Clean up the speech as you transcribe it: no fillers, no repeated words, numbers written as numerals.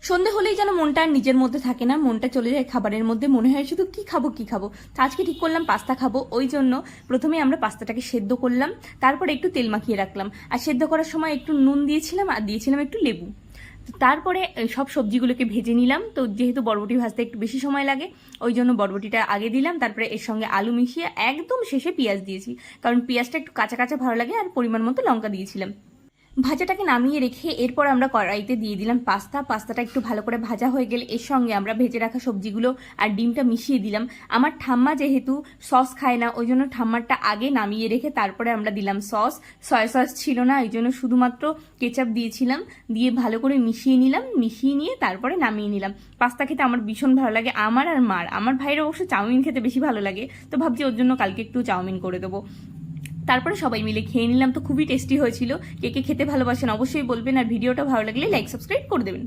সন্ধে হলেই যেন মনটা আর নিজের মধ্যে থাকে না, মনটা চলে যায় খাবারের মধ্যে, মনে হয় শুধু কি খাবো কি খাবো। তো আজকে ঠিক করলাম পাস্তা খাবো, ওই জন্য প্রথমে আমরা পাস্তাটাকে সেদ্ধ করলাম, তারপরে একটু তেল মাখিয়ে রাখলাম, আর সেদ্ধ করার সময় একটু নুন দিয়েছিলাম আর দিয়েছিলাম একটু লেবু। তো তারপরে সব সবজিগুলোকে ভেজে নিলাম। তো যেহেতু বরবটি ভাজতে একটু বেশি সময় লাগে, ওই জন্য বরবটিটা আগে দিলাম, তারপরে এর সঙ্গে আলু মিশিয়ে একদম শেষে পেঁয়াজ দিয়েছি, কারণ পেঁয়াজটা একটু কাঁচা কাঁচা ভালো লাগে, আর পরিমাণ মতো লঙ্কা দিয়েছিলাম। ভাজাটাকে নামিয়ে রেখে এরপর আমরা কড়াইতে দিয়ে দিলাম পাস্তাটা একটু ভালো করে ভাজা হয়ে গেলে এর সঙ্গে আমরা ভেজে রাখা সবজিগুলো আর ডিমটা মিশিয়ে দিলাম। আমার ঠাম্মা যেহেতু সস খায় না, ওই জন্য ঠাম্মারটা আগে নামিয়ে রেখে তারপরে আমরা দিলাম সস। সয়া সস ছিল না, এই জন্য শুধুমাত্র কেচাপ দিয়েছিলাম, দিয়ে ভালো করে মিশিয়ে নিলাম, মিশিয়ে নিয়ে তারপরে নামিয়ে নিলাম। পাস্তা খেতে আমার ভীষণ ভালো লাগে, আমার আর মার। আমার ভাইয়ের অবশ্য চাউমিন খেতে বেশি ভালো লাগে, তো ভাবছি ওর জন্য কালকে একটু চাউমিন করে দেবো। তারপরে সবাই মিলে খেয়ে নিলাম, তো খুবই টেস্টি হয়েছিল। কে কে খেতে ভালোবাসেন অবশ্যই বলবেন, আর ভিডিওটা ভালো লাগলে লাইক সাবস্ক্রাইব করে দেবেন।